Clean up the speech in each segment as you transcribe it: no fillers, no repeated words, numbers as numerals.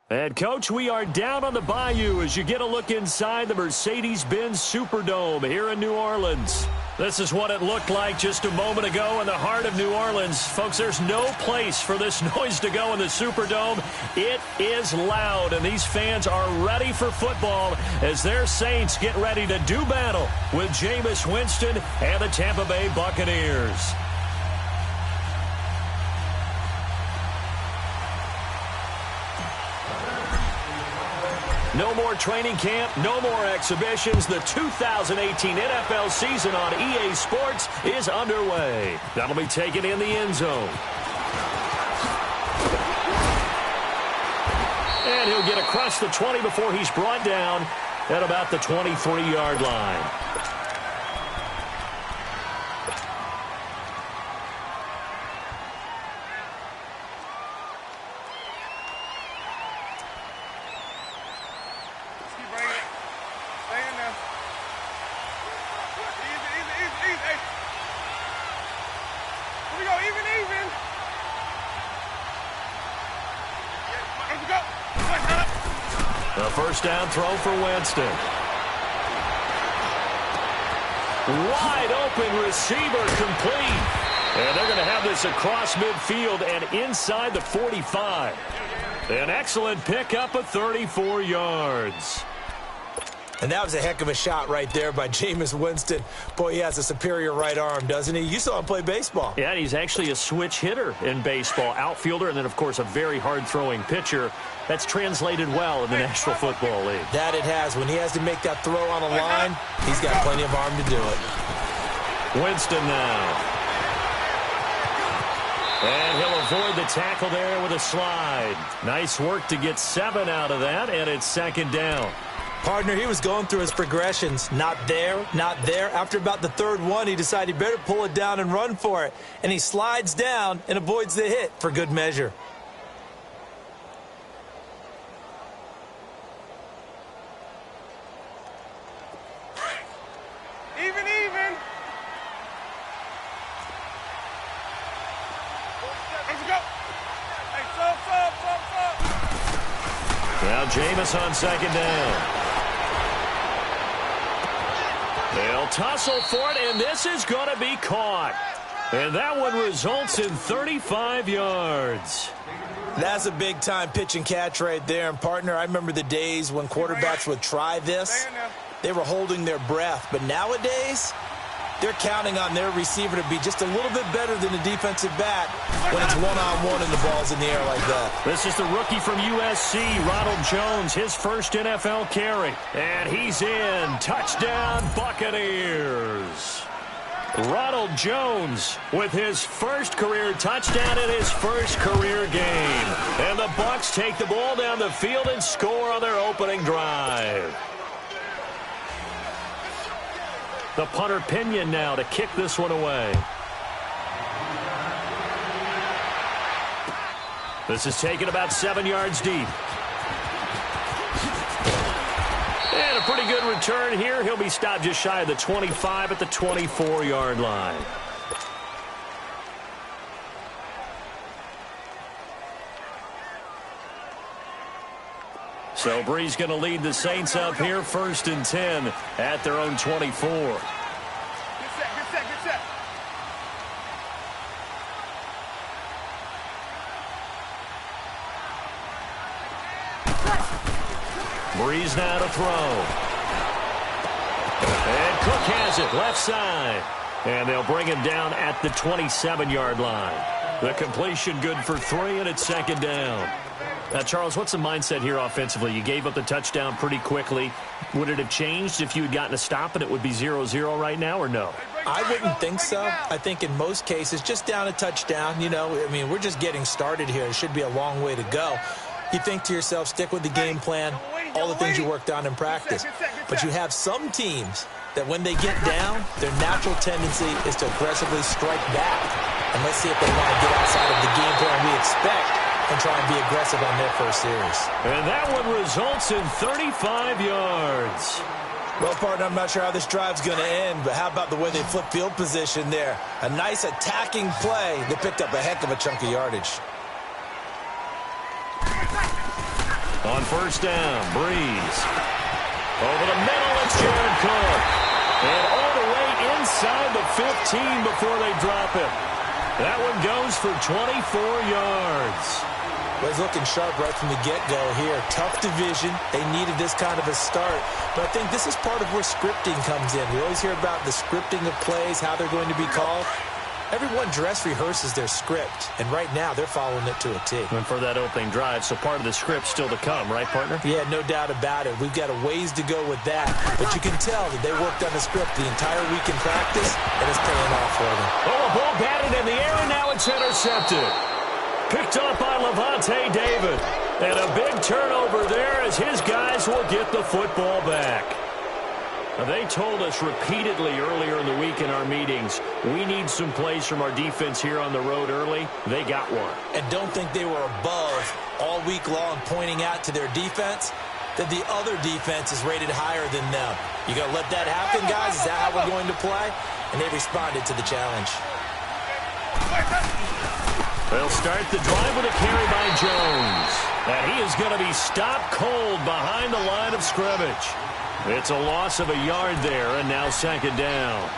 And, Coach, we are down on the bayou as you get a look inside the Mercedes-Benz Superdome here in New Orleans. This is what it looked like just a moment ago in the heart of New Orleans. Folks, there's no place for this noise to go in the Superdome. It is loud, and these fans are ready for football as their Saints get ready to do battle with Jameis Winston and the Tampa Bay Buccaneers. No more training camp, no more exhibitions. The 2018 NFL season on EA Sports is underway. That'll be taken in the end zone. And he'll get across the 20 before he's brought down at about the 23-yard line. A first down throw for Winston. Wide open receiver complete. And they're going to have this across midfield and inside the 45. An excellent pickup of 34 yards. And that was a heck of a shot right there by Jameis Winston. Boy, he has a superior right arm, doesn't he? You saw him play baseball. Yeah, he's actually a switch hitter in baseball. Outfielder and then, of course, a very hard-throwing pitcher. That's translated well in the National Football League. That it has. When he has to make that throw on a line, he's got plenty of arm to do it. Winston now. And he'll avoid the tackle there with a slide. Nice work to get 7 out of that, and it's second down. Partner, he was going through his progressions. Not there, not there. After about the third one, he decided he better pull it down and run for it. And he slides down and avoids the hit for good measure. Even. Let's go. Hey, sub. Now Jameis on second down. They'll tussle for it, and this is going to be caught. And that one results in 35 yards. That's a big-time pitch and catch right there. And, partner, I remember the days when quarterbacks would try this. They were holding their breath. But nowadays, they're counting on their receiver to be just a little bit better than the defensive back when it's one-on-one and the ball's in the air like that. This is the rookie from USC, Ronald Jones, his first NFL carry. And he's in. Touchdown, Buccaneers. Ronald Jones with his first career touchdown in his first career game. And the Bucs take the ball down the field and score on their opening drive. The punter Pinion now to kick this one away. This is taken about 7 yards deep. And a pretty good return here. He'll be stopped just shy of the 25 at the 24-yard line. So Bree's going to lead the Saints up here, 1st and 10 at their own 24. Get set. Breeze now to throw. And Cook has it, left side. And they'll bring him down at the 27-yard line. The completion good for 3, and it's second down. Now, Charles, what's the mindset here offensively? You gave up the touchdown pretty quickly. Would it have changed if you had gotten a stop and it would be 0-0 right now, or no? I wouldn't think so. I think in most cases, just down a touchdown, you know, I mean, we're just getting started here. It should be a long way to go. You think to yourself, stick with the game plan, all the things you worked on in practice. But you have some teams that when they get down, their natural tendency is to aggressively strike back. And let's see if they want to get outside of the game plan we expect and try and be aggressive on their first series. And that one results in 35 yards. Well, partner, I'm not sure how this drive's going to end, but how about the way they flip field position there? A nice attacking play that picked up a heck of a chunk of yardage. On first down, Breeze. Over the middle, it's Jared Cook. And all the way inside the 15 before they drop him. That one goes for 24 yards. Well, he's looking sharp right from the get-go here. Tough division. They needed this kind of a start. But I think this is part of where scripting comes in. We always hear about the scripting of plays, how they're going to be called. Everyone dress rehearses their script, and right now they're following it to a T. And for that opening drive, so part of the script still to come, right, partner? Yeah, no doubt about it. We've got a ways to go with that, but you can tell that they worked on the script the entire week in practice, and it's paying off for them. Oh, a ball batted in the air, and now it's intercepted. Picked up by Levante David. And a big turnover there as his guys will get the football back. Now, they told us repeatedly earlier in the week in our meetings, we need some plays from our defense here on the road early. They got one. And don't think they were above all week long pointing out to their defense that the other defense is rated higher than them. You going to let that happen, guys? Is that how we're going to play? And they responded to the challenge. They'll start the drive with a carry by Jones. And he is going to be stopped cold behind the line of scrimmage. It's a loss of a yard there, and now second down.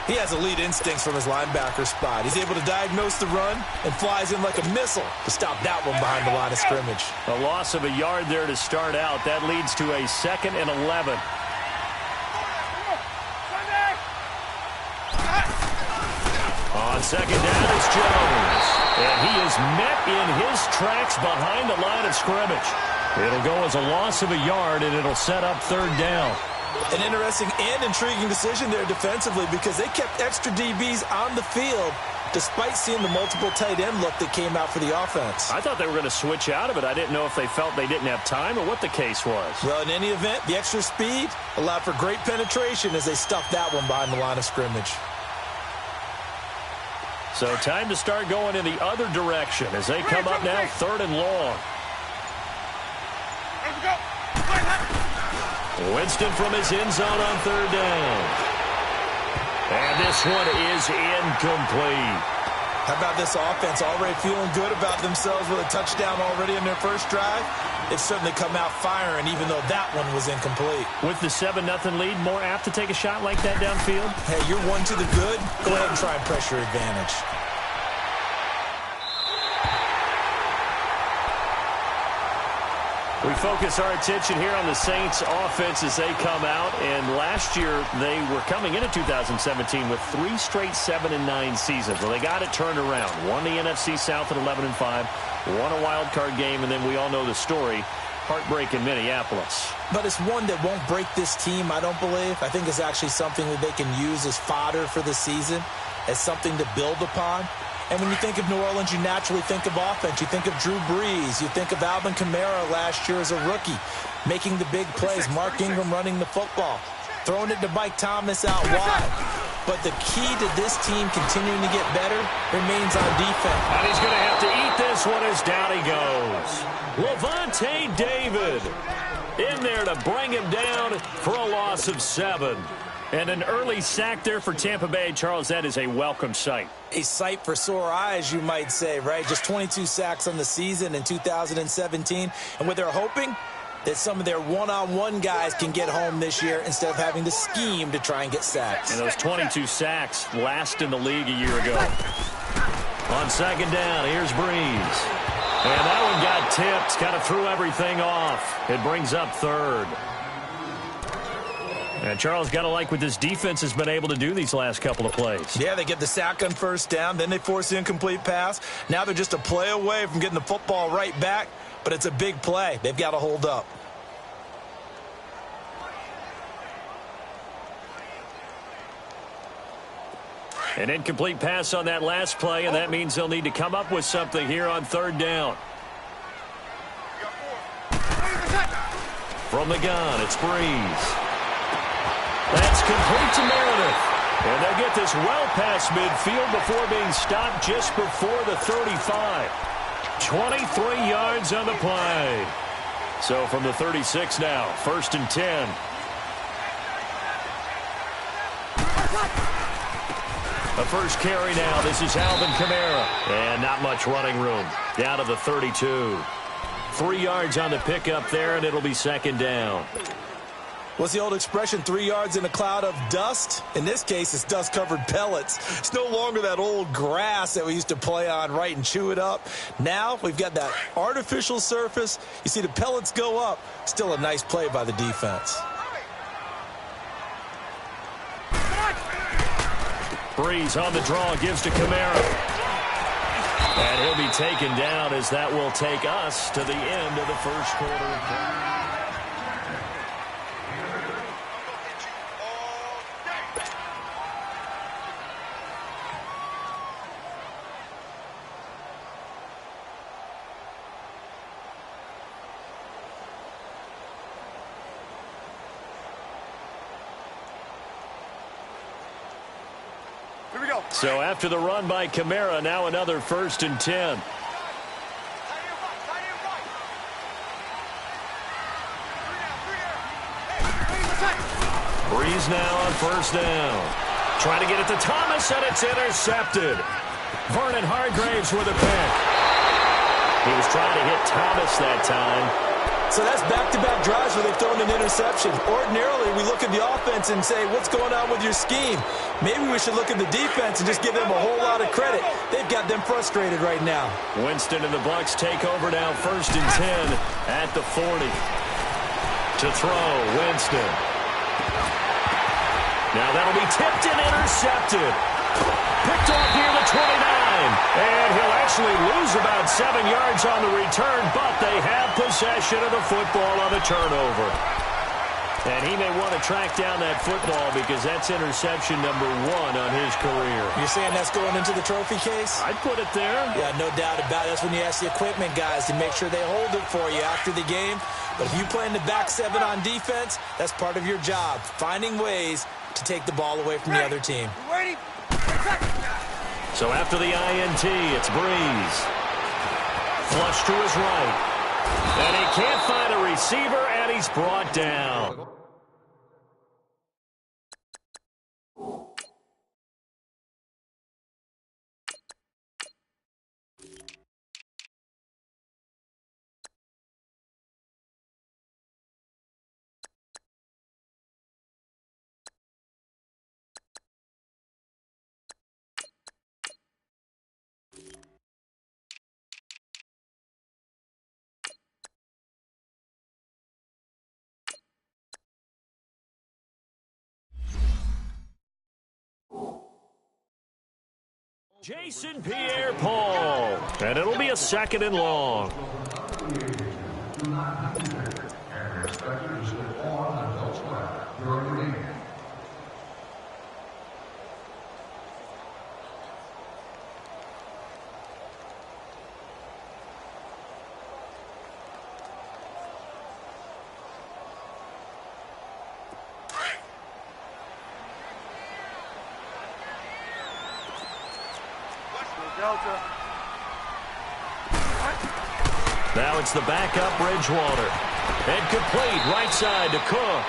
He has elite instincts from his linebacker spot. He's able to diagnose the run and flies in like a missile to stop that one behind the line of scrimmage. A loss of a yard there to start out. That leads to a 2nd and 11. On second down, it's Jones. And he is met in his tracks behind the line of scrimmage. It'll go as a loss of a yard, and it'll set up third down. An interesting and intriguing decision there defensively because they kept extra DBs on the field despite seeing the multiple tight end look that came out for the offense. I thought they were going to switch out of it. I didn't know if they felt they didn't have time or what the case was. Well, in any event, the extra speed allowed for great penetration as they stuffed that one behind the line of scrimmage. So time to start going in the other direction as they come up now 3rd and long. Winston from his end zone on 3rd down. And this one is incomplete. How about this offense already feeling good about themselves with a touchdown already in their first drive? It's certainly come out firing even though that one was incomplete. With the 7-0 lead, more apt to take a shot like that downfield? Hey, you're one to the good. Go ahead and try and pressure advantage. We focus our attention here on the Saints offense as they come out. And last year, they were coming into 2017 with 3 straight 7-9 seasons. Well, they got it turned around. Won the NFC South at 11-5. Won a wild card game, and then we all know the story. Heartbreak in Minneapolis. But it's one that won't break this team, I don't believe. I think it's actually something that they can use as fodder for the season, as something to build upon. And when you think of New Orleans, you naturally think of offense. You think of Drew Brees. You think of Alvin Kamara last year as a rookie, making the big plays. Mark Ingram running the football, throwing it to Mike Thomas out wide. But the key to this team continuing to get better remains on defense. And he's going to have to eat this one as down he goes. Levante David in there to bring him down for a loss of 7. And an early sack there for Tampa Bay. Charles, that is a welcome sight. A sight for sore eyes, you might say, right? Just 22 sacks on the season in 2017. And what they're hoping that some of their one-on-one guys can get home this year instead of having to scheme to try and get sacks. And those 22 sacks last in the league a year ago. On second down, here's Breeze. And that one got tipped, kind of threw everything off. It brings up 3rd. And Charles, got to like what this defense has been able to do these last couple of plays. Yeah, they get the sack on first down, then they force the incomplete pass. Now they're just a play away from getting the football right back, but it's a big play. They've got to hold up. An incomplete pass on that last play, and that means they'll need to come up with something here on 3rd down. From the gun, it's Breeze. That's complete to Meredith. And they'll get this well past midfield before being stopped just before the 35. 23 yards on the play. So from the 36 now, 1st and 10. The first carry now. This is Alvin Kamara. And not much running room. Down to the 32. 3 yards on the pickup there, and it'll be second down. What's the old expression, 3 yards in a cloud of dust? In this case, it's dust-covered pellets. It's no longer that old grass that we used to play on, right, and chew it up. Now we've got that artificial surface. You see the pellets go up. Still a nice play by the defense. Breeze on the draw, gives to Kamara. And he'll be taken down as that will take us to the end of the first quarter. So after the run by Kamara, now another 1st and 10. Breeze now on 1st down. Trying to get it to Thomas, and it's intercepted. Vernon Hargreaves with a pick. He was trying to hit Thomas that time. So that's back-to-back drives where they've thrown an interception. Ordinarily, we look at the offense and say, what's going on with your scheme? Maybe we should look at the defense and just give them a whole lot of credit. They've got them frustrated right now. Winston and the Bucs take over now 1st and 10 at the 40. To throw, Winston. Now that'll be tipped and intercepted. Picked off near the 29. And he'll actually lose about 7 yards on the return, but they have possession of the football on the turnover. And he may want to track down that football because that's interception number 1 on his career. You're saying that's going into the trophy case? I'd put it there. Yeah, no doubt about it. That's when you ask the equipment guys to make sure they hold it for you after the game. But if you play in the back 7 on defense, that's part of your job, finding ways to take the ball away from the other team. So after the INT, it's Breeze. Flush to his right. And he can't find a receiver, and he's brought down. Jason Pierre-Paul, and it'll be a 2nd and long. Now it's the backup Bridgewater. And complete right side to Cook.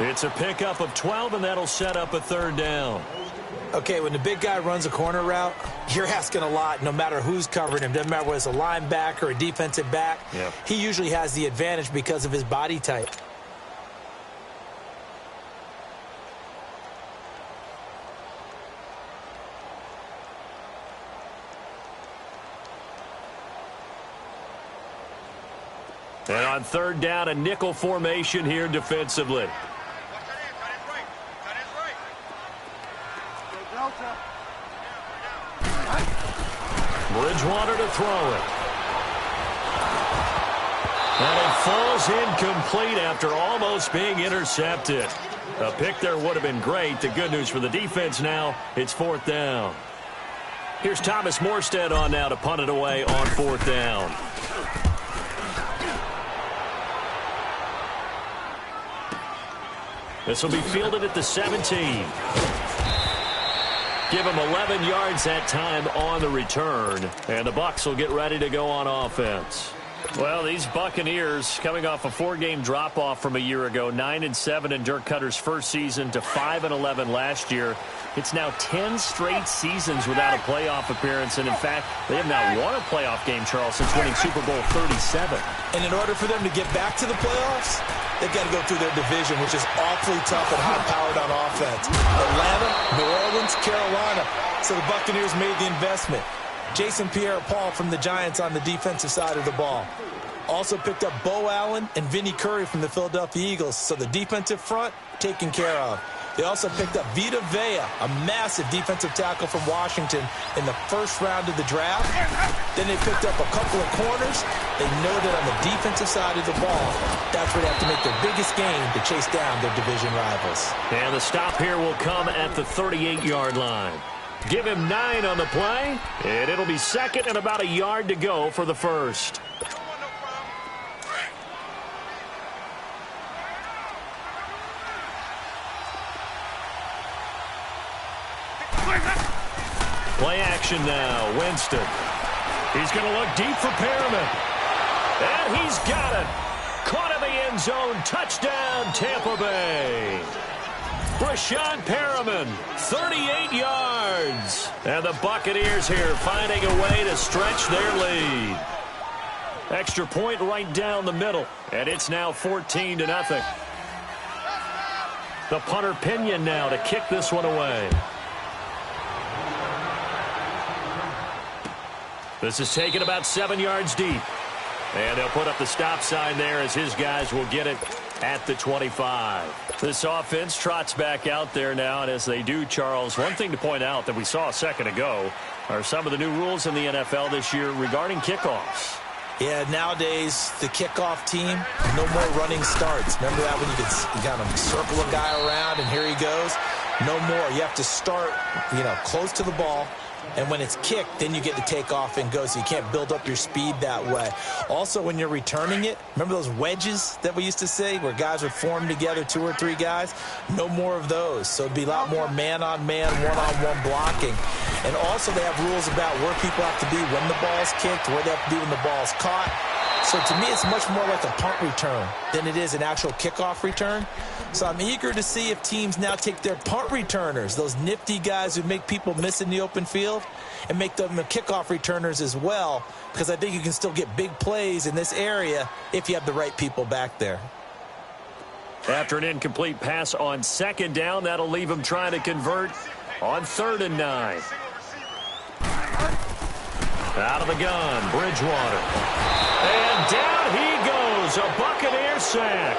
It's a pickup of 12, and that'll set up a 3rd down. Okay, when the big guy runs a corner route, you're asking a lot no matter who's covering him. Doesn't matter whether it's a linebacker or a defensive back. Yep. He usually has the advantage because of his body type. And on 3rd down, a nickel formation here defensively. Bridgewater to throw it. And it falls incomplete after almost being intercepted. A pick there would have been great. The good news for the defense now, it's 4th down. Here's Thomas Morstead on now to punt it away on 4th down. This will be fielded at the 17. Give him 11 yards that time on the return. And the Bucs will get ready to go on offense. Well, these Buccaneers coming off a 4-game drop-off from a year ago, 9-7 in Dirk Cutter's first season to 5-11 last year. It's now 10 straight seasons without a playoff appearance, and in fact, they have not won a playoff game, Charles, since winning Super Bowl 37. And in order for them to get back to the playoffs, they've got to go through their division, which is awfully tough and high-powered on offense. Atlanta, New Orleans, Carolina. So the Buccaneers made the investment. Jason Pierre-Paul from the Giants on the defensive side of the ball. Also picked up Bo Allen and Vinny Curry from the Philadelphia Eagles. So the defensive front taken care of. They also picked up Vita Vea, a massive defensive tackle from Washington in the first round of the draft. Then they picked up a couple of corners. They know that on the defensive side of the ball, that's where they have to make their biggest game to chase down their division rivals. And the stop here will come at the 38-yard line. Give him 9 on the play, and it'll be second and about a yard to go for the first. Play action now. Winston. He's going to look deep for Perriman. And he's got it. Caught in the end zone. Touchdown, Tampa Bay. Brashon Perriman, 38 yards. And the Buccaneers here finding a way to stretch their lead. Extra point right down the middle. And it's now 14-0. The punter Pinion now to kick this one away. This is taken about 7 yards deep. And they'll put up the stop sign there as his guys will get it at the 25. This offense trots back out there now, and as they do, Charles, one thing to point out that we saw a second ago are some of the new rules in the NFL this year regarding kickoffs. Yeah, nowadays, the kickoff team, no more running starts. Remember that when you could kind of circle a guy around and here he goes? No more. You have to start, close to the ball. And when it's kicked, then you get to take off and go, so you can't build up your speed that way. Also, when you're returning it, remember those wedges that we used to say where guys would form together, 2 or 3 guys? No more of those. So it'd be a lot more man-on-man, one-on-one blocking. And also they have rules about where people have to be when the ball's kicked, where they have to be when the ball's caught. So to me, it's much more like a punt return than it is an actual kickoff return. So I'm eager to see if teams now take their punt returners, those nifty guys who make people miss in the open field, and make them the kickoff returners as well, because I think you can still get big plays in this area if you have the right people back there. After an incomplete pass on second down, that'll leave him trying to convert on 3rd and 9. Out of the gun, Bridgewater. And down he goes, a Buccaneer sack.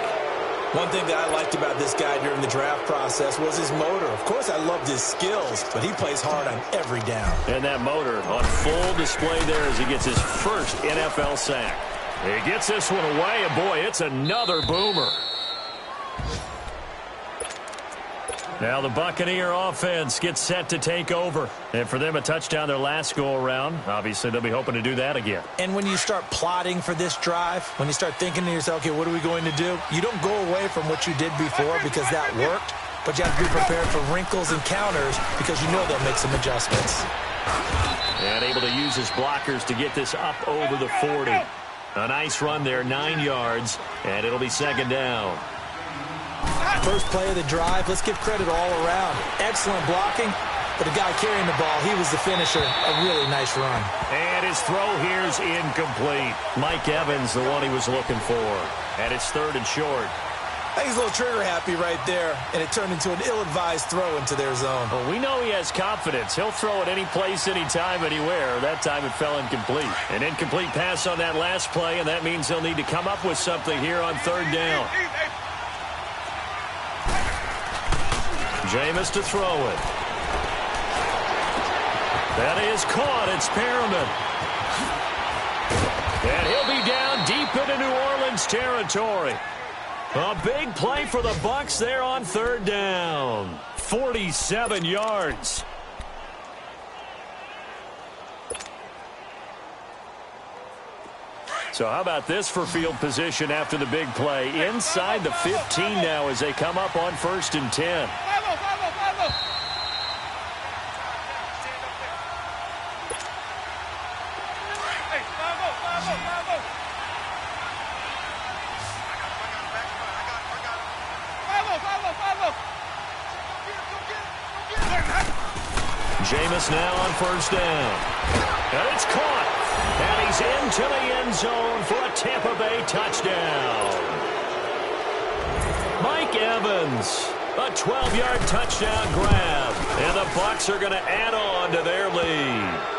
One thing that I liked about this guy during the draft process was his motor. Of course, I loved his skills, but he plays hard on every down. And that motor on full display there as he gets his first NFL sack. He gets this one away, and boy, it's another boomer. Now the Buccaneer offense gets set to take over. And for them, a touchdown their last go-around. Obviously, they'll be hoping to do that again. And when you start plotting for this drive, when you start thinking to yourself, okay, what are we going to do? You don't go away from what you did before because that worked, but you have to be prepared for wrinkles and counters because you know they'll make some adjustments. And able to use his blockers to get this up over the 40. A nice run there, 9 yards, and it'll be second down. First play of the drive, let's give credit all around. Excellent blocking, but the guy carrying the ball, he was the finisher. A really nice run. And his throw here's incomplete. Mike Evans, the one he was looking for. And it's 3rd and short. I think he's a little trigger happy right there, and it turned into an ill-advised throw into their zone. Well, we know he has confidence. He'll throw it any place, anytime, anywhere. That time it fell incomplete. An incomplete pass on that last play, and that means they'll need to come up with something here on 3rd down. Jameis to throw it. That is caught. It's Perriman. And he'll be down deep into New Orleans territory. A big play for the Bucs there on 3rd down. 47 yards. So how about this for field position after the big play? Inside the 15 now as they come up on 1st and 10. Jameis now on first down. And it's caught. And he's into the end zone for a Tampa Bay touchdown. Mike Evans, a 12-yard touchdown grab. And the Bucs are going to add on to their lead.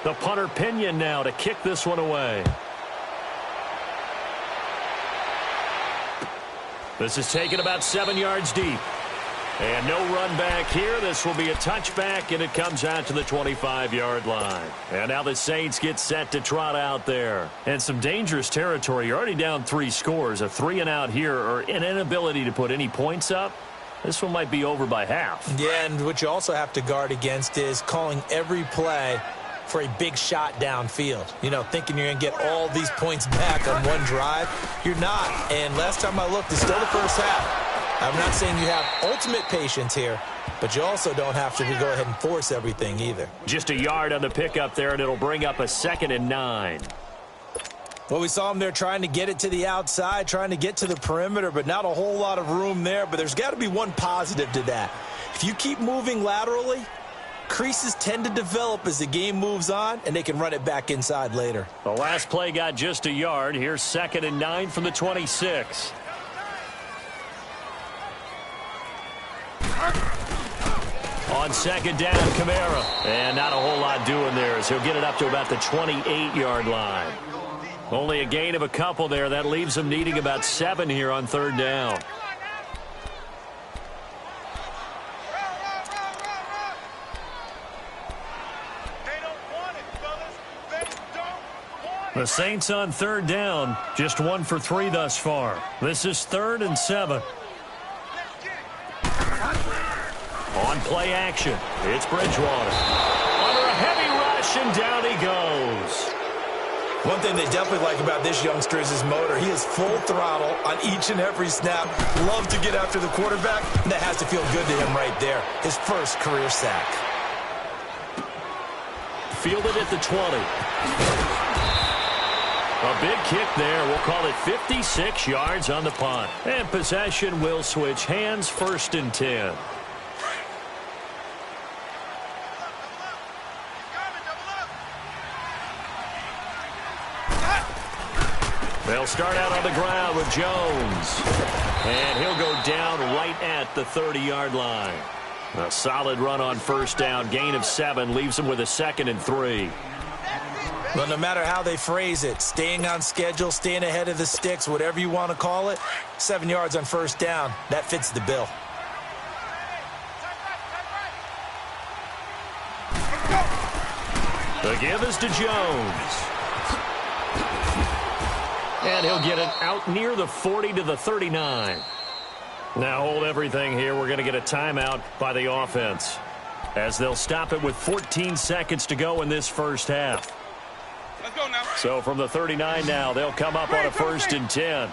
The punter Pinion now to kick this one away. This is taken about 7 yards deep. And no run back here. This will be a touchback, and it comes out to the 25-yard line. And now the Saints get set to trot out there. And some dangerous territory. You're already down 3 scores. A 3-and-out here, or an inability to put any points up. This one might be over by half. Yeah, and what you also have to guard against is calling every play for a big shot downfield. You know, thinking you're going to get all these points back on one drive. You're not. And last time I looked, it's still the first half. I'm not saying you have ultimate patience here, but you also don't have to go ahead and force everything either. Just a yard on the pickup there, and it'll bring up a 2nd and 9. Well, we saw him there trying to get it to the outside, trying to get to the perimeter, but not a whole lot of room there. But there's got to be one positive to that. If you keep moving laterally, creases tend to develop as the game moves on, and they can run it back inside later. The last play got just a yard. Here's 2nd and 9 from the 26. On 2nd down, Kamara. And not a whole lot doing there as he'll get it up to about the 28-yard line. Only a gain of a couple there. That leaves him needing about 7 here on 3rd down. The Saints on 3rd down, just 1 for 3 thus far. This is 3rd and 7. On play action, it's Bridgewater. Under a heavy rush, and down he goes. One thing they definitely like about this youngster is his motor. He is full throttle on each and every snap. Love to get after the quarterback, and that has to feel good to him right there. His first career sack. Fielded at the 20. A big kick there. We'll call it 56 yards on the punt. And possession will switch hands, 1st and 10. They'll start out on the ground with Jones. And he'll go down right at the 30-yard line. A solid run on 1st down. Gain of 7 leaves him with a 2nd and 3. Well, no matter how they phrase it, staying on schedule, staying ahead of the sticks, whatever you want to call it, 7 yards on 1st down, that fits the bill. The give is to Jones. And he'll get it out near the 40 to the 39. Now hold everything here. We're going to get a timeout by the offense, as they'll stop it with 14 seconds to go in this first half. Let's go now. So from the 39 now, they'll come up on a 1st and 10.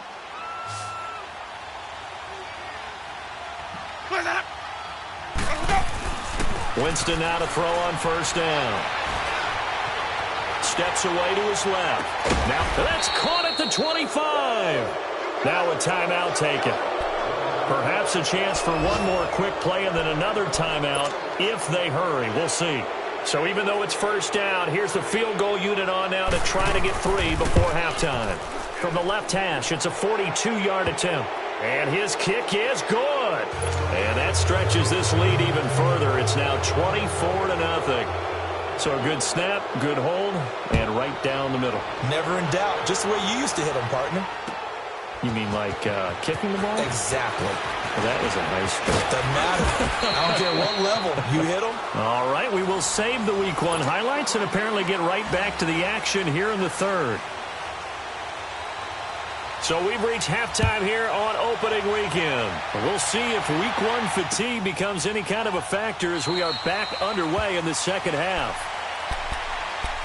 Winston now to throw on 1st down. Steps away to his left. Now that's caught at the 25. Now a timeout taken. Perhaps a chance for one more quick play and then another timeout if they hurry. We'll see. So even though it's 1st down, here's the field goal unit on now to try to get 3 before halftime. From the left hash, it's a 42-yard attempt. And his kick is good. And that stretches this lead even further. It's now 24-0. So a good snap, good hold, and right down the middle. Never in doubt. Just the way you used to hit them, partner. You mean like kicking the ball? Exactly. Well, that was a nice fit. Doesn't matter. I don't care what level. You hit them. All right, we will save the Week 1 highlights and apparently get right back to the action here in the 3rd. So we've reached halftime here on opening weekend. We'll see if Week 1 fatigue becomes any kind of a factor as we are back underway in the 2nd half.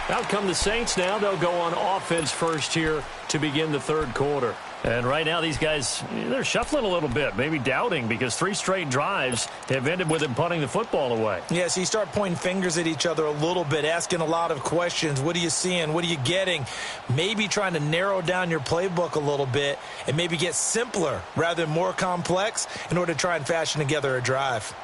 Out come the Saints now. They'll go on offense first here to begin the 3rd quarter. And right now these guys, they're shuffling a little bit, maybe doubting, because 3 straight drives have ended with him punting the football away. Yeah, so you start pointing fingers at each other a little bit, asking a lot of questions. What are you seeing? What are you getting? Maybe trying to narrow down your playbook a little bit and maybe get simpler rather than more complex in order to try and fashion together a drive.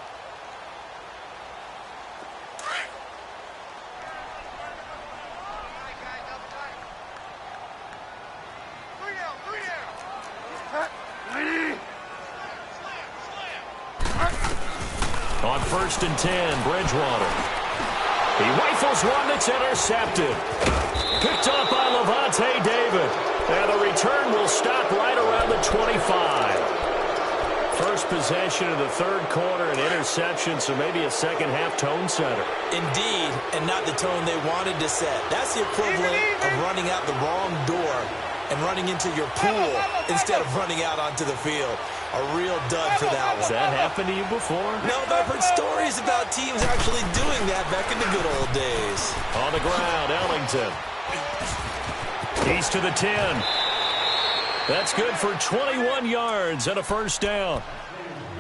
On 1st and 10, Bridgewater. He rifles one that's intercepted. Picked up by Levante David. And the return will stop right around the 25. First possession of the 3rd quarter, an interception, so maybe a second-half tone setter. Indeed, and not the tone they wanted to set. That's the equivalent of running out the wrong door and running into your pool instead of running out onto the field. A real dud for that one. Has that happened to you before? No, but I've heard stories about teams actually doing that back in the good old days. On the ground, Ellington. He's to the 10. That's good for 21 yards and a first down.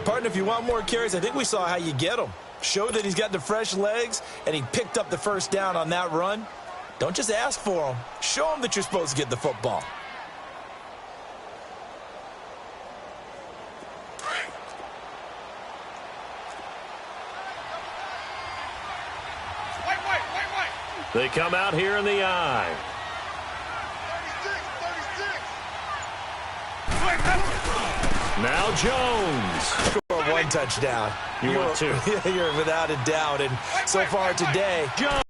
Partner, if you want more carries, I think we saw how you get them. Showed that he's got the fresh legs, and he picked up the first down on that run. Don't just ask for them. Show them that you're supposed to get the football. They come out here in the I. 36. Now Jones. Score 1 touchdown. You want 2. You're without a doubt. And so far today, Jones.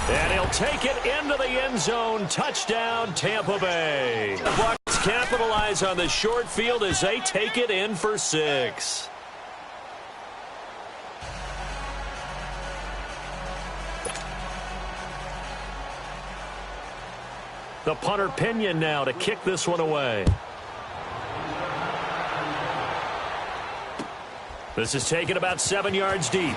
And he'll take it into the end zone. Touchdown, Tampa Bay. The Bucs capitalize on the short field as they take it in for 6. The punter Pinion now to kick this one away. This is taken about 7 yards deep.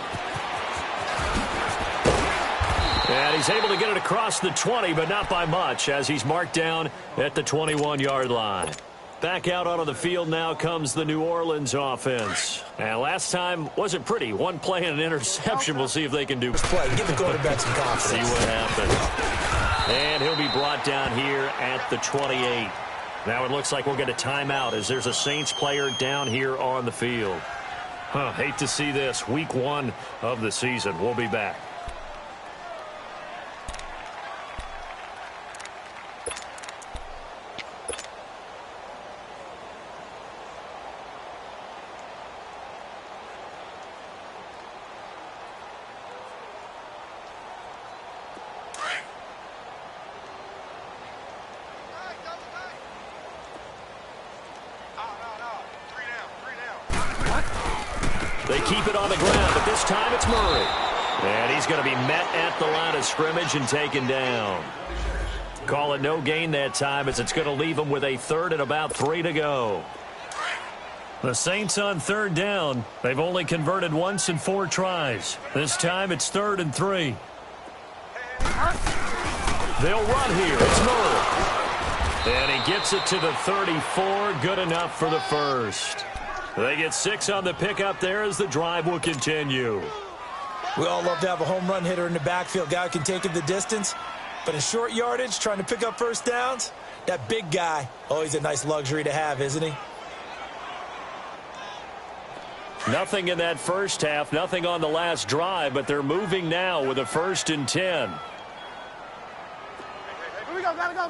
And he's able to get it across the 20, but not by much, as he's marked down at the 21-yard line. Back out onto the field now comes the New Orleans offense. And last time wasn't pretty. 1 play and an interception. We'll see if they can do. Play. Give the quarterback some confidence. See what happens. And he'll be brought down here at the 28. Now it looks like we'll get a timeout as there's a Saints player down here on the field. Hate to see this. Week 1 of the season. We'll be back. They keep it on the ground, but this time it's Murray. And he's going to be met at the line of scrimmage and taken down. Call it no gain that time as it's going to leave them with a 3rd and about 3 to go. The Saints on 3rd down. They've only converted once in 4 tries. This time it's 3rd and 3. They'll run here. It's Murray. And he gets it to the 34. Good enough for the first. They get 6 on the pickup there as the drive will continue. We all love to have a home run hitter in the backfield. Guy who can take it the distance. But in short yardage, trying to pick up first downs, that big guy, always a nice luxury to have, isn't he? Nothing in that first half, nothing on the last drive, but they're moving now with a 1st and 10. Here we go, gotta go.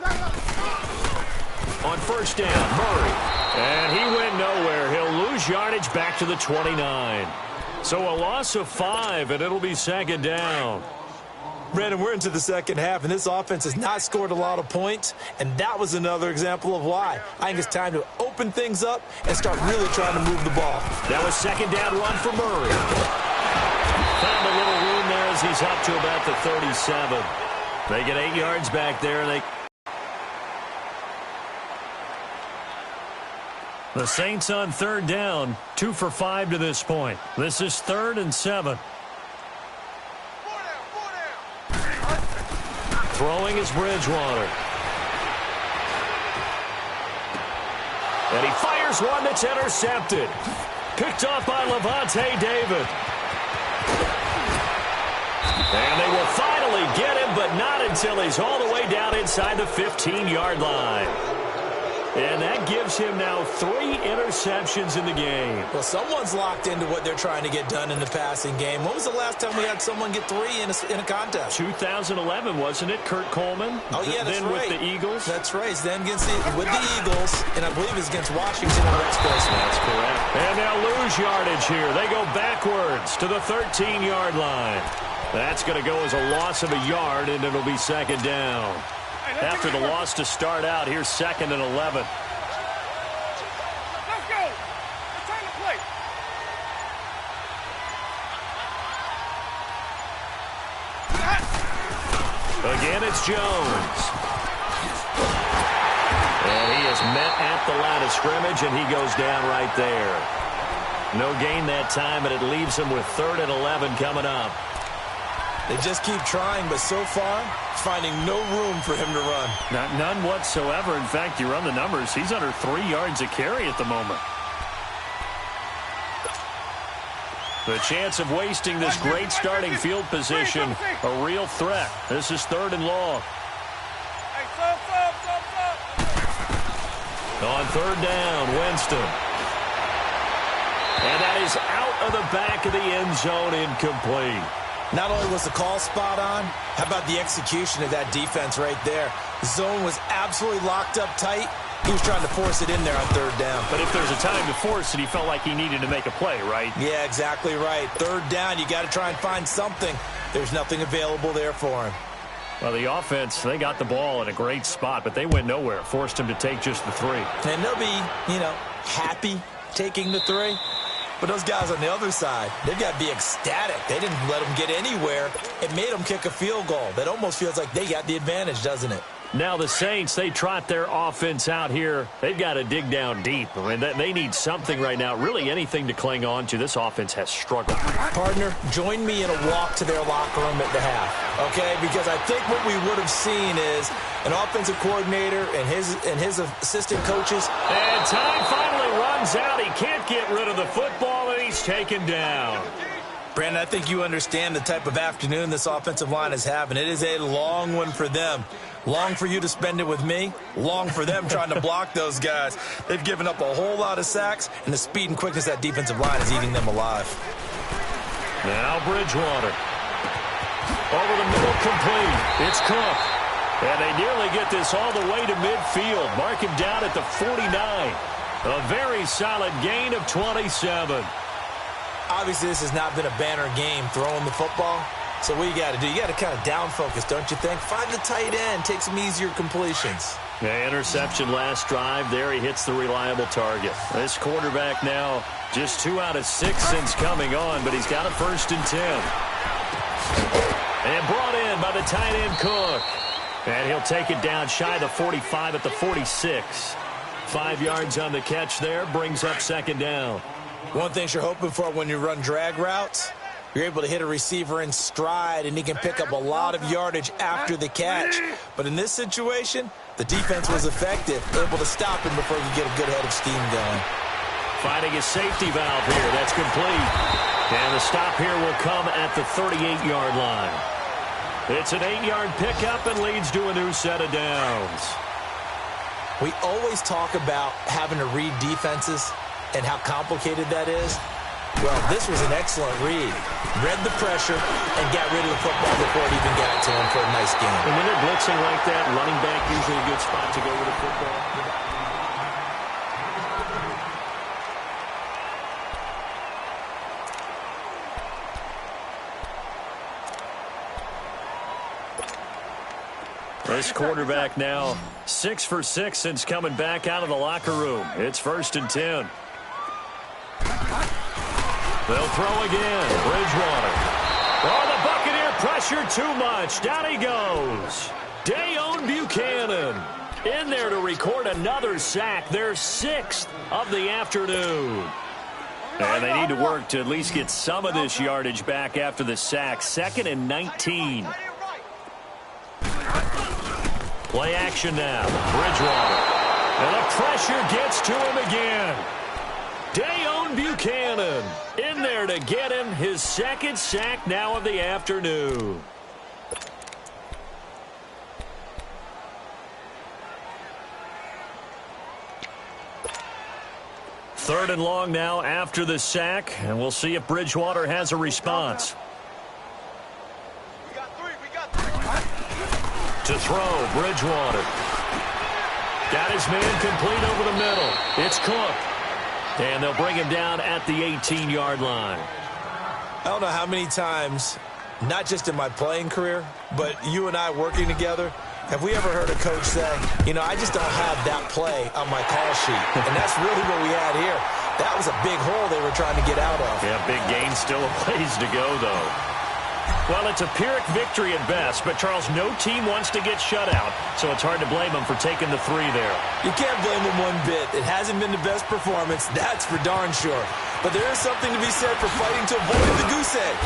On 1st down, Murray. And he went nowhere. He'll lose yardage back to the 29. So a loss of 5, and it'll be 2nd down. Brandon, we're into the second half, and this offense has not scored a lot of points, and that was another example of why. I think it's time to open things up and start really trying to move the ball. That was 2nd down run for Murray. Found a little room there as he's up to about the 37. They get 8 yards back there, and the Saints on 3rd down, 2 for 5 to this point. This is 3rd and 7. Throwing is Bridgewater. And he fires one that's intercepted. Picked off by Levante David. And they will finally get him, but not until he's all the way down inside the 15-yard line. And that gives him now 3 interceptions in the game. Well, someone's locked into what they're trying to get done in the passing game. When was the last time we had someone get 3 in a contest? 2011, wasn't it? Kurt Coleman? Oh, yeah, that's then right. With the Eagles? That's right. Then with the Eagles, and I believe it's against Washington and Rex Grossman. That's correct. And they'll lose yardage here. They go backwards to the 13-yard line. That's going to go as a loss of a yard, and it'll be second down. After the loss to start out, here's 2nd and 11. Let's go. Return the play. Again, it's Jones. And he is met at the line of scrimmage, and he goes down right there. No gain that time, and it leaves him with 3rd and 11 coming up. They just keep trying, but so far, finding no room for him to run. None whatsoever. In fact, you run the numbers, he's under 3 yards a carry at the moment. The chance of wasting this great starting field position, a real threat. This is 3rd and long. On 3rd down, Winston. And that is out of the back of the end zone, incomplete. Not only was the call spot on, how about the execution of that defense right there? The zone was absolutely locked up tight. He was trying to force it in there on 3rd down. But if there's a time to force it, he felt like he needed to make a play, right? Yeah, exactly right. 3rd down, you got to try and find something. There's nothing available there for him. Well, the offense, they got the ball in a great spot, but they went nowhere. Forced him to take just the 3. And they'll be, happy taking the 3. But those guys on the other side, they've got to be ecstatic. They didn't let them get anywhere. It made them kick a field goal. That almost feels like they got the advantage, doesn't it? Now the Saints, they trot their offense out here. They've got to dig down deep. I mean, they need something right now, really anything to cling on to. This offense has struggled. Partner, join me in a walk to their locker room at the half, okay? Because I think what we would have seen is an offensive coordinator and his assistant coaches. And time finally runs out. He can't get rid of the football, and he's taken down. Brandon, I think you understand the type of afternoon this offensive line is having. It is a long one for them. Long for you to spend it with me. Long for them trying to block those guys. They've given up a whole lot of sacks, and the speed and quickness of that defensive line is eating them alive. Now Bridgewater. Over the middle, complete. It's Cook. And they nearly get this all the way to midfield. Mark him down at the 49. A very solid gain of 27. Obviously, this has not been a banner game throwing the football. So what you got to do, you got to kind of down focus, don't you think? Find the tight end, take some easier completions. Yeah, interception last drive. There he hits the reliable target. This quarterback now just 2 out of 6 since coming on, but he's got a 1st and 10. And brought in by the tight end Cook. And he'll take it down shy of the 45 at the 46. 5 yards on the catch there, brings up 2nd down. One thing you're hoping for when you run drag routes, you're able to hit a receiver in stride, and he can pick up a lot of yardage after the catch. But in this situation, the defense was effective, able to stop him before you get a good head of steam going. Finding a safety valve here. That's complete. And the stop here will come at the 38-yard line. It's an 8-yard pickup and leads to a new set of downs. We always talk about having to read defenses and how complicated that is. Well, this was an excellent read. Read the pressure and got rid of the football before it even got to him for a nice game. And when they're blitzing like that, running back usually a good spot to go with the football. This quarterback now 6 for 6 since coming back out of the locker room. It's 1st and 10. They'll throw again. Bridgewater. Oh, the Buccaneer pressure too much. Down he goes. Dayon Buchanan in there to record another sack. Their 6th of the afternoon. And they need to work to at least get some of this yardage back after the sack. 2nd and 19. Play action now. Bridgewater. And the pressure gets to him again. Dayon Buchanan in there to get him his second sack now of the afternoon. Third and long now after the sack, and we'll see if Bridgewater has a response. We got three. To throw, Bridgewater. Got his man complete over the middle. It's Cook. And they'll bring him down at the 18-yard line. I don't know how many times, not just in my playing career, but you and I working together, have we ever heard a coach say, you know, I just don't have that play on my call sheet. And that's really what we had here. That was a big hole they were trying to get out of. Yeah, big gain, still a ways to go, though. Well, it's a Pyrrhic victory at best, but, Charles, no team wants to get shut out, so it's hard to blame them for taking the 3 there. You can't blame them one bit. It hasn't been the best performance, that's for darn sure. But there is something to be said for fighting to avoid the goose egg,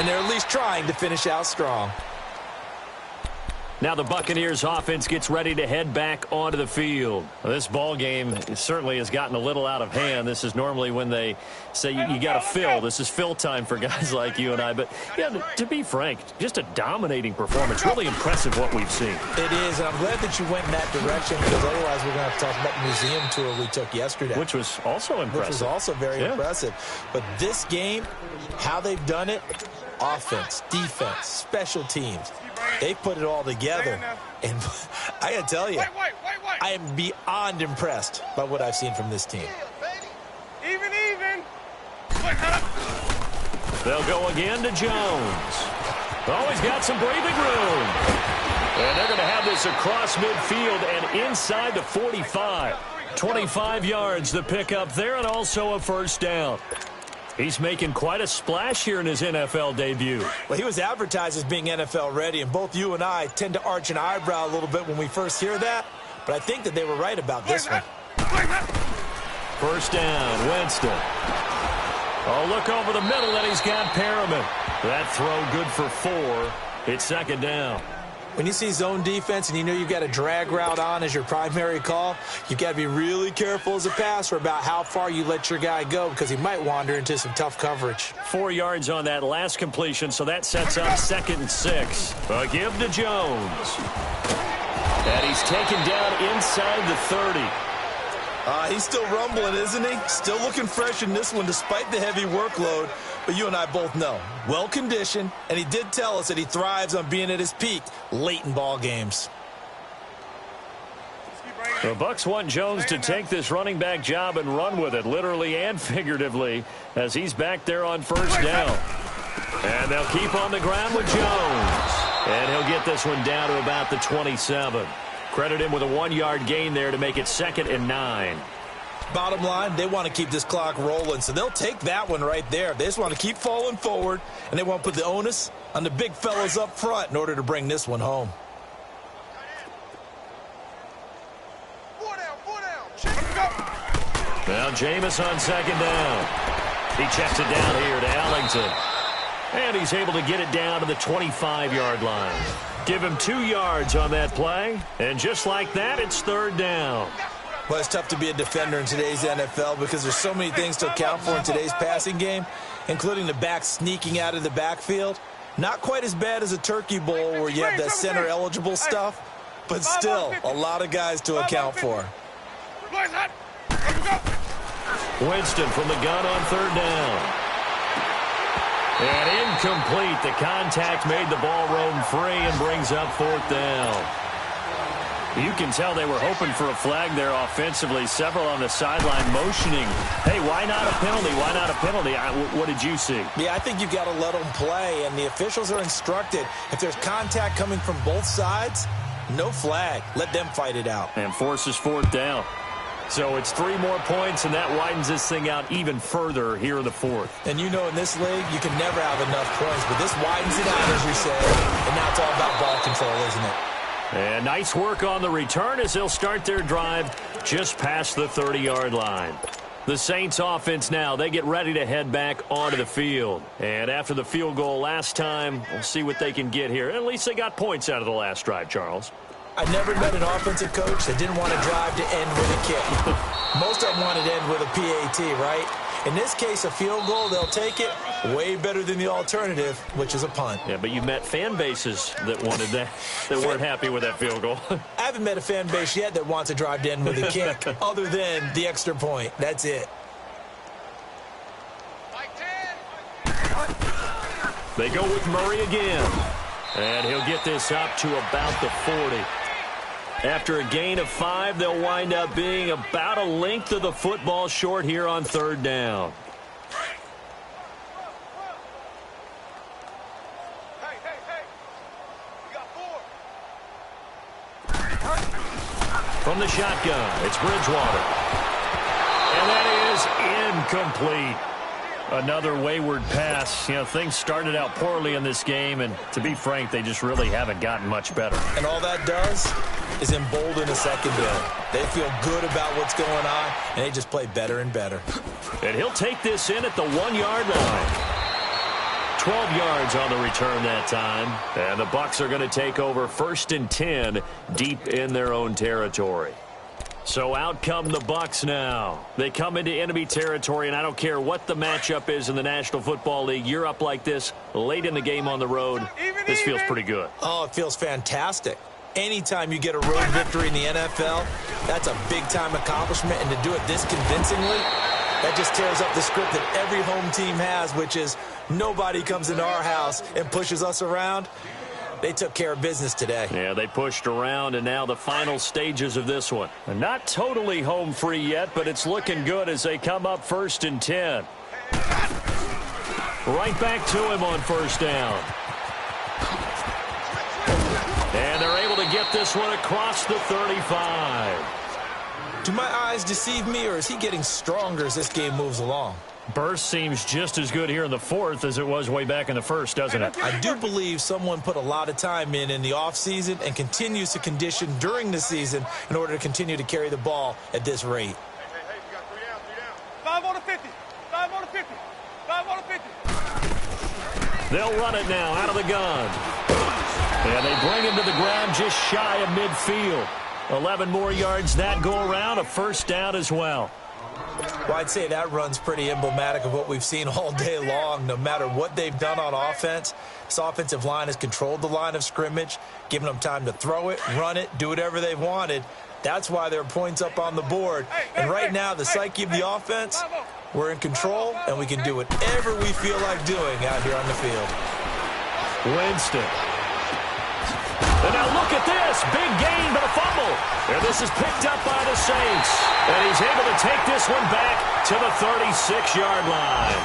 and they're at least trying to finish out strong. Now the Buccaneers offense gets ready to head back onto the field. Well, this ball game certainly has gotten a little out of hand. This is normally when they say you got to fill. This is fill time for guys like you and I. But, yeah, to be frank, just a dominating performance. Really impressive what we've seen. It is, and I'm glad that you went in that direction because otherwise we're going to have to talk about the museum tour we took yesterday. Which was also impressive. Which was also very impressive. But this game, how they've done it, offense, defense, special teams, they put it all together. And I got to tell you, I am beyond impressed by what I've seen from this team. Even. They'll go again to Jones. Oh, he's got some breathing room. And they're going to have this across midfield and inside the 45. 25 yards the pickup there and also a first down. He's making quite a splash here in his NFL debut. Well, he was advertised as being NFL ready, and both you and I tend to arch an eyebrow a little bit when we first hear that, but I think that they were right about this one. First down, Winston. Oh, look over the middle, and he's got Perriman. That throw good for 4. It's second down. When you see zone defense and you know you've got a drag route on as your primary call, you've got to be really careful as a passer about how far you let your guy go because he might wander into some tough coverage. 4 yards on that last completion, so that sets up 2nd and 6. A give to Jones. And he's taken down inside the 30. He's still rumbling, isn't he? Still looking fresh in this one despite the heavy workload. But you and I both know, well-conditioned, and he did tell us that he thrives on being at his peak late in ball games. The Bucs want Jones to take this running back job and run with it, literally and figuratively, as he's back there on first down. And they'll keep on the ground with Jones. And he'll get this one down to about the 27. Credit him with a 1-yard gain there to make it 2nd and 9. Bottom line, they want to keep this clock rolling, so they'll take that one right there. They just want to keep falling forward, and they want to put the onus on the big fellas up front in order to bring this one home. Now Jameis on second down. He checks it down here to Ellington. And he's able to get it down to the 25-yard line. Give him 2 yards on that play, and just like that, it's third down. Well, it's tough to be a defender in today's NFL because there's so many things to account for in today's passing game, including the back sneaking out of the backfield. Not quite as bad as a turkey bowl where you have that center-eligible stuff, but still a lot of guys to account for. Winston from the gun on third down. And incomplete. The contact made the ball roam free and brings up fourth down. You can tell they were hoping for a flag there offensively. Several on the sideline motioning. Hey, why not a penalty? Why not a penalty? What did you see? Yeah, I think you've got to let them play, and the officials are instructed. If there's contact coming from both sides, no flag. Let them fight it out. And forces fourth down. So it's 3 more points, and that widens this thing out even further here in the fourth. And you know in this league, you can never have enough points, but this widens it out, as we say. And now it's all about ball control, isn't it? And nice work on the return as they'll start their drive just past the 30-yard line. The Saints offense now, they get ready to head back onto the field. And after the field goal last time, we'll see what they can get here. At least they got points out of the last drive, Charles. I never met an offensive coach that didn't want to drive to end with a kick. Most of them wanted to end with a PAT, right? In this case, a field goal, they'll take it. Way better than the alternative, which is a punt. Yeah, but you met fan bases that wanted that, that weren't happy with that field goal. I haven't met a fan base yet that wants to drive to end with a kick, other than the extra point. That's it. They go with Murray again. And he'll get this up to about the 40. After a gain of 5, they'll wind up being about a length of the football short here on 3rd down. From the shotgun, it's Bridgewater. And that is incomplete. Another wayward pass. You know, things started out poorly in this game, and to be frank, they just really haven't gotten much better. And all that does is embolden a secondary. They feel good about what's going on, and they just play better and better. And he'll take this in at the 1-yard line. 12 yards on the return that time. And the Bucs are going to take over 1st and 10 deep in their own territory. So out come the Bucs now. They come into enemy territory, and I don't care what the matchup is in the National Football League. You're up like this late in the game on the road. This feels pretty good. Oh, it feels fantastic. Anytime you get a road victory in the NFL, that's a big-time accomplishment, and to do it this convincingly, that just tears up the script that every home team has, which is nobody comes into our house and pushes us around. They took care of business today. Yeah, they pushed around, and now the final stages of this one. And not totally home free yet, but it's looking good as they come up 1st and 10. Right back to him on 1st down. And they're able to get this one across the 35. Do my eyes deceive me, or is he getting stronger as this game moves along? Burst seems just as good here in the 4th as it was way back in the 1st, doesn't it? I do believe someone put a lot of time in the offseason and continues to condition during the season in order to continue to carry the ball at this rate. Hey, you got 3 down. 5 on the 50. 5 on the 50. 5 on the 50. They'll run it now out of the gun. And they bring him to the ground just shy of midfield. 11 more yards that go around, a 1st down as well. Well, I'd say that run's pretty emblematic of what we've seen all day long. No matter what they've done on offense, this offensive line has controlled the line of scrimmage, given them time to throw it, run it, do whatever they've wanted. That's why there are points up on the board. And right now, the psyche of the offense, we're in control, and we can do whatever we feel like doing out here on the field. Winston. And now look at this. Big gain, but a fumble. And this is picked up by the Saints. And he's able to take this one back to the 36-yard line.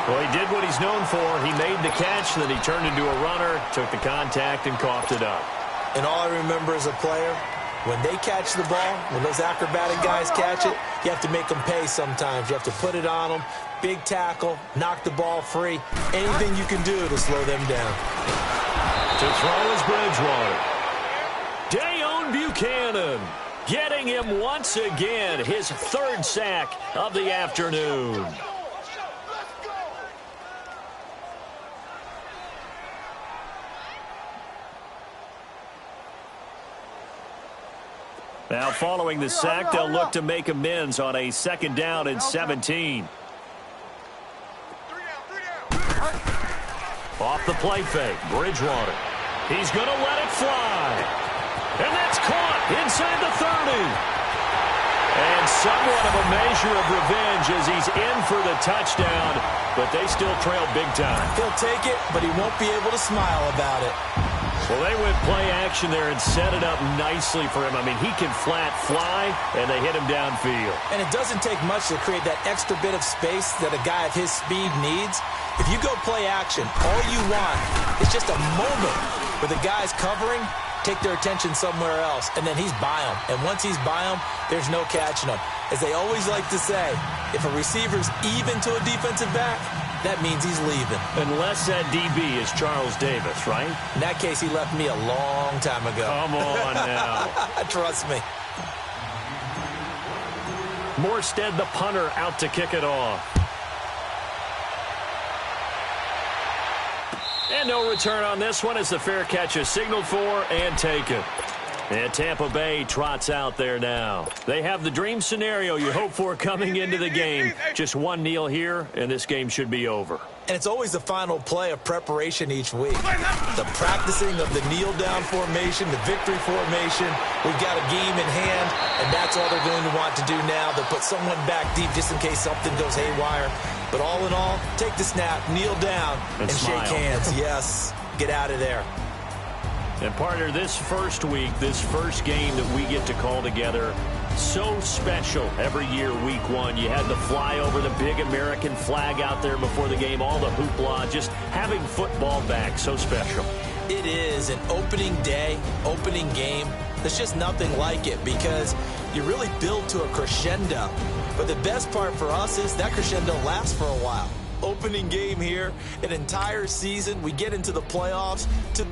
Well, he did what he's known for. He made the catch, then he turned into a runner, took the contact, and coughed it up. And all I remember as a player, when they catch the ball, when those acrobatic guys catch it, you have to make them pay sometimes. You have to put it on them, big tackle, knock the ball free, anything you can do to slow them down. To throw is Bridgewater. Dayon Buchanan getting him once again, his 3rd sack of the afternoon. Now following the sack, they'll look to make amends on a 2nd down and 17. Off the play fake, Bridgewater. He's going to let it fly. And that's caught inside the 30. And somewhat of a measure of revenge as he's in for the touchdown, but they still trail big time. He'll take it, but he won't be able to smile about it. Well, they went play action there and set it up nicely for him. I mean, he can flat fly, and they hit him downfield. And it doesn't take much to create that extra bit of space that a guy of his speed needs. If you go play action, all you want is just a moment where the guy's covering, take their attention somewhere else, and then he's by him. And once he's by him, there's no catching him. As they always like to say, if a receiver's even to a defensive back, that means he's leaving. Unless that DB is Charles Davis, right? In that case, he left me a long time ago. Come on now. Trust me. Morstead, the punter, out to kick it off. And no return on this one as the fair catch is signaled for and taken. And Tampa Bay trots out there now. They have the dream scenario you hope for coming into the game. Just one kneel here, and this game should be over. And it's always the final play of preparation each week. The practicing of the kneel-down formation, the victory formation. We've got a game in hand, and that's all they're going to want to do now. They'll put someone back deep just in case something goes haywire. But all in all, take the snap, kneel down, and shake hands. Yes, get out of there. And partner, this first week, this first game that we get to call together, so special every year, week one. You had the fly over the big American flag out there before the game, all the hoopla, just having football back, so special. It is an opening day, opening game. There's just nothing like it because you really build to a crescendo. But the best part for us is that crescendo lasts for a while. Opening game here, an entire season, we get into the playoffs. To